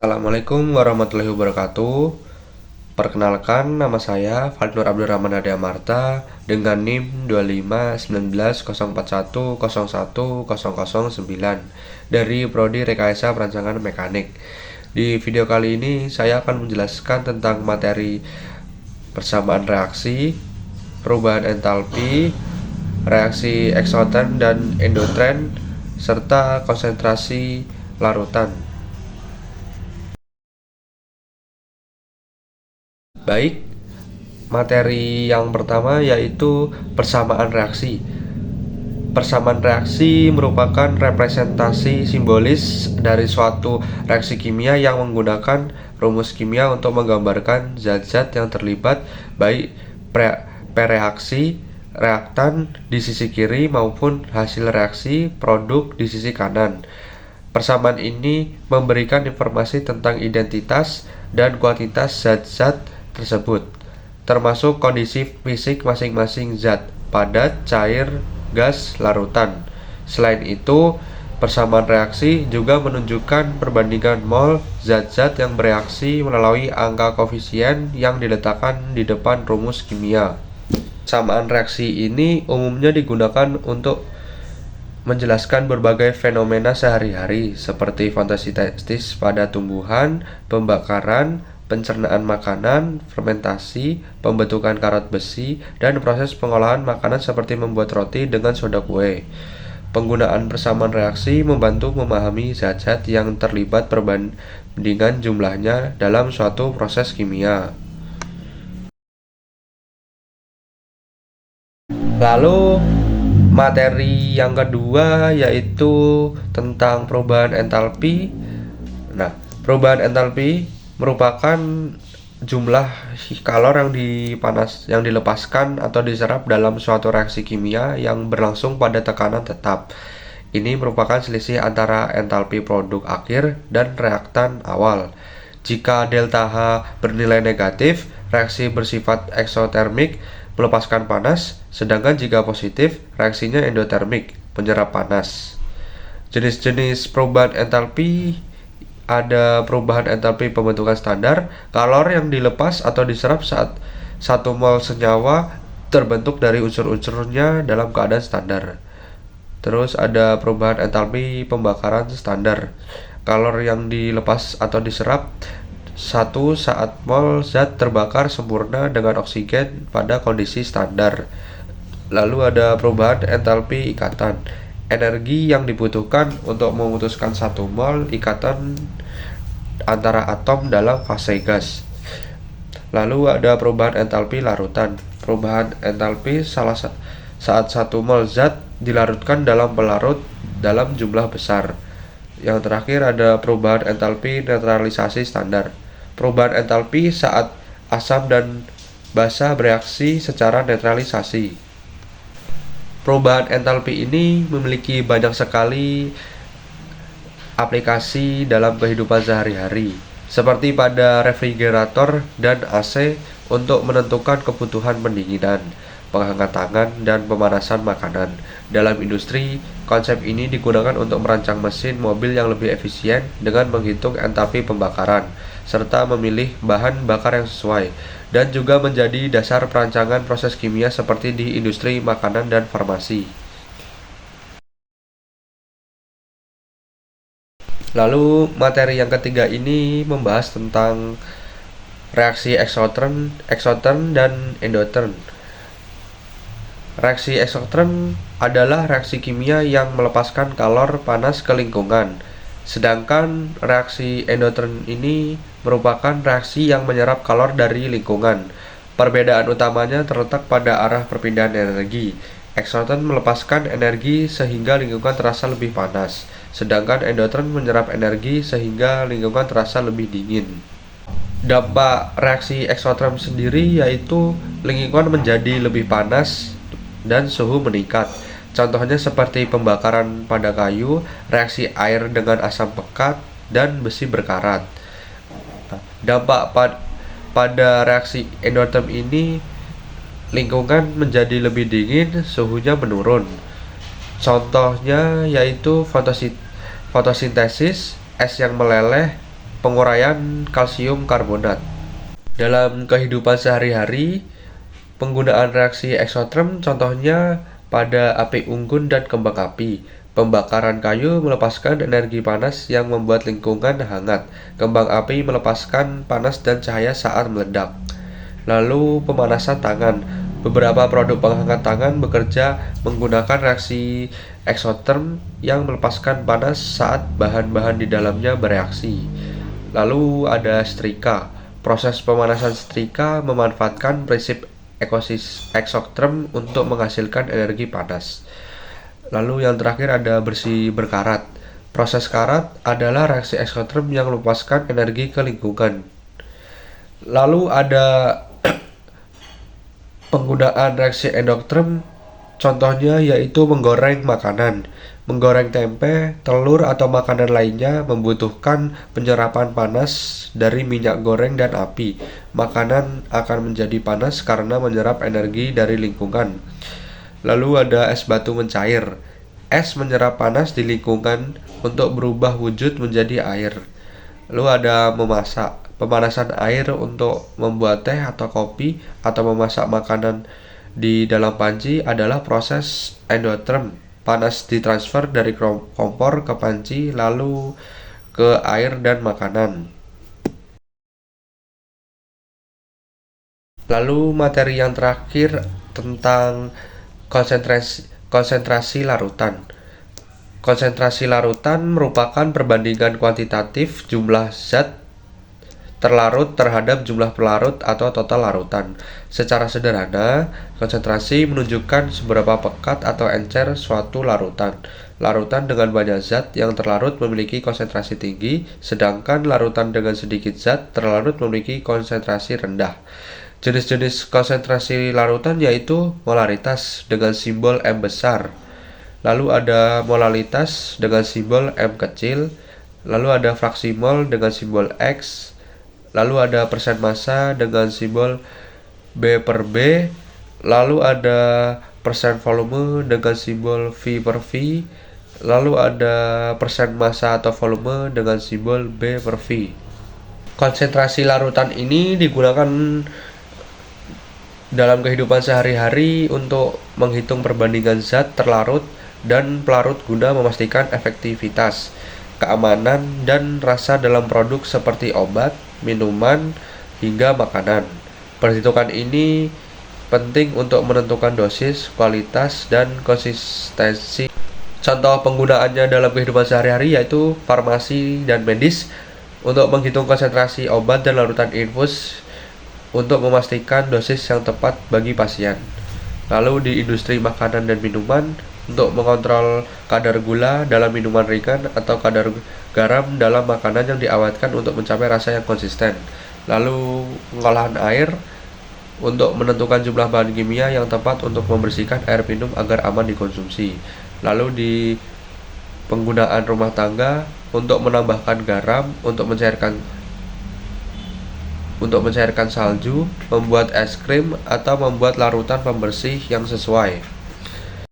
Assalamualaikum warahmatullahi wabarakatuh. Perkenalkan, nama saya Fadnur Abdurrahman Marta dengan NIM 25190410109 dari Prodi Rekayasa Perancangan Mekanik. Di video kali ini saya akan menjelaskan tentang materi persamaan reaksi, perubahan entalpi, reaksi eksoterm dan endoterm, serta konsentrasi larutan. Baik, materi yang pertama yaitu persamaan reaksi. Persamaan reaksi merupakan representasi simbolis dari suatu reaksi kimia yang menggunakan rumus kimia untuk menggambarkan zat-zat yang terlibat, baik prereaksi, reaktan di sisi kiri maupun hasil reaksi produk di sisi kanan. Persamaan ini memberikan informasi tentang identitas dan kuantitas zat-zat tersebut, termasuk kondisi fisik masing-masing zat, padat, cair, gas, larutan. Selain itu, persamaan reaksi juga menunjukkan perbandingan mol zat-zat yang bereaksi melalui angka koefisien yang diletakkan di depan rumus kimia. Persamaan reaksi ini umumnya digunakan untuk menjelaskan berbagai fenomena sehari-hari seperti fotosintesis pada tumbuhan, pembakaran, pencernaan makanan, fermentasi, pembentukan karat besi, dan proses pengolahan makanan seperti membuat roti dengan soda kue. Penggunaan persamaan reaksi membantu memahami zat-zat yang terlibat perbandingan jumlahnya dalam suatu proses kimia. Lalu materi yang kedua yaitu tentang perubahan entalpi. Nah, perubahan entalpi merupakan jumlah kalor yang dilepaskan atau diserap dalam suatu reaksi kimia yang berlangsung pada tekanan tetap. Ini merupakan selisih antara entalpi produk akhir dan reaktan awal. Jika delta H bernilai negatif, reaksi bersifat eksotermik, melepaskan panas, sedangkan jika positif, reaksinya endotermik, menyerap panas. Jenis-jenis perubahan entalpi ada perubahan entalpi pembentukan standar, kalor yang dilepas atau diserap saat 1 mol senyawa terbentuk dari unsur-unsurnya dalam keadaan standar. Terus ada perubahan entalpi pembakaran standar, kalor yang dilepas atau diserap 1 saat mol zat terbakar sempurna dengan oksigen pada kondisi standar. Lalu ada perubahan entalpi ikatan, energi yang dibutuhkan untuk memutuskan 1 mol ikatan antara atom dalam fase gas. Lalu ada perubahan entalpi larutan, perubahan entalpi saat 1 mol zat dilarutkan dalam pelarut dalam jumlah besar. Yang terakhir ada perubahan entalpi netralisasi standar, perubahan entalpi saat asam dan basa bereaksi secara netralisasi. Perubahan entalpi ini memiliki banyak sekali aplikasi dalam kehidupan sehari-hari, seperti pada refrigerator dan AC untuk menentukan kebutuhan pendinginan, penghangatangan, dan pemanasan makanan. Dalam industri, konsep ini digunakan untuk merancang mesin mobil yang lebih efisien dengan menghitung entalpi pembakaran, serta memilih bahan bakar yang sesuai, dan juga menjadi dasar perancangan proses kimia seperti di industri makanan dan farmasi. Lalu materi yang ketiga ini membahas tentang reaksi eksoterm dan endoterm. Reaksi eksoterm adalah reaksi kimia yang melepaskan kalor panas ke lingkungan, sedangkan reaksi endoterm ini merupakan reaksi yang menyerap kalor dari lingkungan. Perbedaan utamanya terletak pada arah perpindahan energi. Eksoterm melepaskan energi sehingga lingkungan terasa lebih panas, sedangkan endoterm menyerap energi sehingga lingkungan terasa lebih dingin. Dampak reaksi eksoterm sendiri yaitu lingkungan menjadi lebih panas dan suhu meningkat. Contohnya seperti pembakaran pada kayu, reaksi air dengan asam pekat, dan besi berkarat. Dampak pada reaksi endoterm ini, lingkungan menjadi lebih dingin, suhunya menurun. Contohnya yaitu fotosintesis, es yang meleleh, penguraian kalsium karbonat. Dalam kehidupan sehari-hari, penggunaan reaksi eksoterm contohnya pada api unggun dan kembang api. Pembakaran kayu melepaskan energi panas yang membuat lingkungan hangat. Kembang api melepaskan panas dan cahaya saat meledak. Lalu pemanasan tangan. Beberapa produk penghangat tangan bekerja menggunakan reaksi eksoterm yang melepaskan panas saat bahan-bahan di dalamnya bereaksi. Lalu ada setrika. Proses pemanasan setrika memanfaatkan prinsip eksoterm untuk menghasilkan energi panas. Lalu yang terakhir ada bersih berkarat. Proses karat adalah reaksi eksoterm yang melepaskan energi ke lingkungan. Lalu ada penggunaan reaksi endoterm, contohnya yaitu menggoreng makanan. Menggoreng tempe, telur, atau makanan lainnya membutuhkan penyerapan panas dari minyak goreng dan api. Makanan akan menjadi panas karena menyerap energi dari lingkungan. Lalu ada es batu mencair. Es menyerap panas di lingkungan untuk berubah wujud menjadi air. Lalu ada memasak. Pemanasan air untuk membuat teh atau kopi atau memasak makanan di dalam panci adalah proses endoterm. Panas ditransfer dari kompor ke panci lalu ke air dan makanan. Lalu materi yang terakhir tentang konsentrasi larutan. Konsentrasi larutan merupakan perbandingan kuantitatif jumlah zat terlarut terhadap jumlah pelarut atau total larutan. Secara sederhana, konsentrasi menunjukkan seberapa pekat atau encer suatu larutan. Larutan dengan banyak zat yang terlarut memiliki konsentrasi tinggi, sedangkan larutan dengan sedikit zat terlarut memiliki konsentrasi rendah. Jenis-jenis konsentrasi larutan yaitu molaritas dengan simbol M besar, lalu ada molalitas dengan simbol M kecil, lalu ada fraksi mol dengan simbol X, lalu ada persen massa dengan simbol B/B, lalu ada persen volume dengan simbol V/V, lalu ada persen massa atau volume dengan simbol B/V. Konsentrasi larutan ini digunakan dalam kehidupan sehari-hari untuk menghitung perbandingan zat terlarut dan pelarut guna memastikan efektivitas, keamanan, dan rasa dalam produk seperti obat, minuman, hingga makanan. Perhitungan ini penting untuk menentukan dosis, kualitas, dan konsistensi. Contoh penggunaannya dalam kehidupan sehari-hari yaitu farmasi dan medis untuk menghitung konsentrasi obat dan larutan infus untuk memastikan dosis yang tepat bagi pasien. Lalu di industri makanan dan minuman untuk mengontrol kadar gula dalam minuman ringan atau kadar garam dalam makanan yang diawetkan untuk mencapai rasa yang konsisten. Lalu pengolahan air untuk menentukan jumlah bahan kimia yang tepat untuk membersihkan air minum agar aman dikonsumsi. Lalu di penggunaan rumah tangga untuk menambahkan garam, untuk mencairkan salju, membuat es krim, atau membuat larutan pembersih yang sesuai.